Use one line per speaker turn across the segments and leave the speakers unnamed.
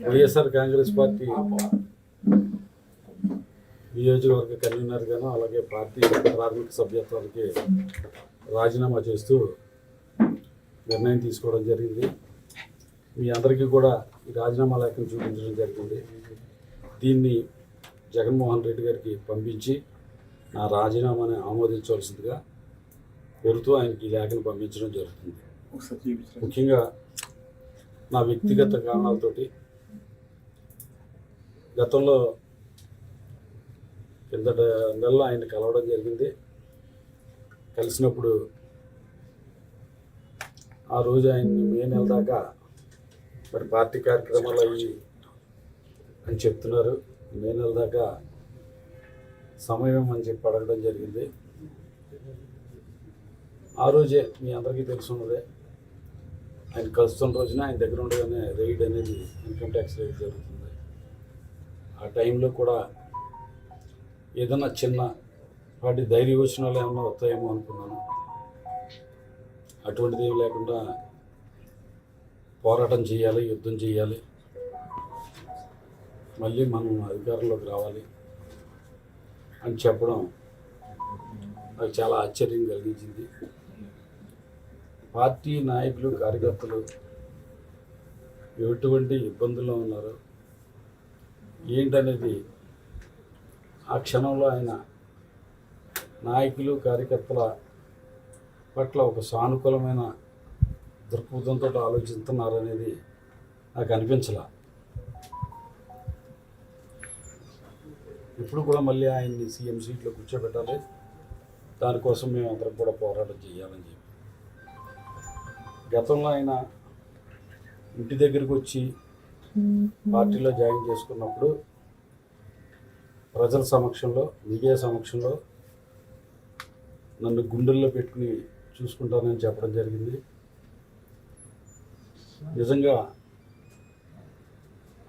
YSR Congress party నియోజకవర్గ కన్వీనర్గాను అలాగే party ప్రాథమిక సభ్యత్వానికి రాజీనామా చేస్తూ నిర్ణయం తీసుకోవడం జరిగింది. మీ అందరికీ కూడా ఈ రాజీనామా లేఖను చూపించడం జరిగింది. దీన్ని జగన్మోహన్ రెడ్డి గారికి పంపించి నా రాజీనామాని ఆమోదించవలసిందిగా కోరుతూ ఆయనకి ఈ లేఖను పంపించడం జరుగుతుంది. ముఖ్యంగా నా వ్యక్తిగత కారణాలతోటి గతంలో కిందట నెలలో ఆయన కలవడం జరిగింది. కలిసినప్పుడు ఆ రోజు ఆయన్ని మే నెల దాకా మరి పార్టీ కార్యక్రమాలు అయ్యి అని చెప్తున్నారు. మే నెల దాకా సమయం అని చెప్పి అడగడం జరిగింది. ఆ రోజే మీ అందరికీ తెలుసున్నదే, ఆయన కలుస్తున్న రోజున ఆయన దగ్గర ఉండగానే రైడ్ అనేది ఇన్కమ్ ట్యాక్స్ రైడ్ జరుగుతుంది. ఆ టైంలో కూడా ఏదన్నా చిన్న వాటి ధైర్యవచనాలు ఏమన్నా వస్తాయేమో అనుకున్నాను. అటువంటిది ఏమి లేకుండా పోరాటం చేయాలి, యుద్ధం చేయాలి, మళ్ళీ మనం అధికారంలోకి రావాలి అని చెప్పడం నాకు చాలా ఆశ్చర్యం కలిగించింది. పార్టీ నాయకులు కార్యకర్తలు ఎటువంటి ఇబ్బందుల్లో ఉన్నారు ఏంటనేది ఆ క్షణంలో ఆయన నాయకులు కార్యకర్తల పట్ల ఒక సానుకూలమైన దృక్పథంతో ఆలోచిస్తున్నారనేది నాకు అనిపించలా. ఇప్పుడు కూడా మళ్ళీ ఆయన్ని సీఎం సీట్లో కూర్చోబెట్టాలి, దానికోసం మేము అందరం కూడా పోరాటం చేయాలని చెప్పి గతంలో ఆయన ఇంటి దగ్గరికి వచ్చి పార్టీలో జాయిన్ చేసుకున్నప్పుడు ప్రజల సమక్షంలో, మీడియా సమక్షంలో నన్ను గుండెల్లో పెట్టుకుని చూసుకుంటానని చెప్పడం జరిగింది. నిజంగా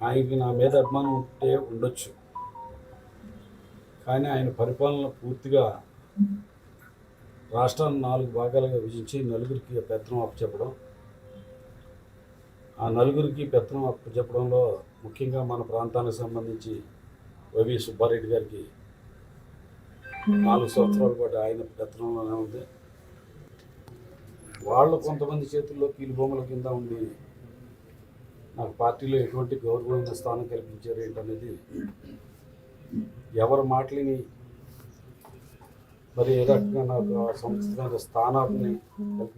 ఆయనకి నా మీద అభిమానం ఉంటే ఉండొచ్చు, కానీ ఆయన పరిపాలన పూర్తిగా రాష్ట్రాన్ని 4 భాగాలుగా విభజించి నలుగురికి పెత్తనం అప్పచెప్పడం, ఆ నలుగురికి పెత్తనం అప్పచెప్పడంలో ముఖ్యంగా మన ప్రాంతానికి సంబంధించి వైవి సుబ్బారెడ్డి గారికి 4 సంవత్సరాల పాటు ఆయన పెత్తనంలోనే ఉంది. వాళ్ళు కొంతమంది చేతుల్లో కీలుబొమ్మల కింద ఉండి నాకు పార్టీలో ఎటువంటి గౌరవమైన స్థానం కల్పించారు ఏంటనేది ఎవరి మాటలని మరి ఏ రకంగా నాకు సముచితమైన స్థానాన్ని కల్పించారు.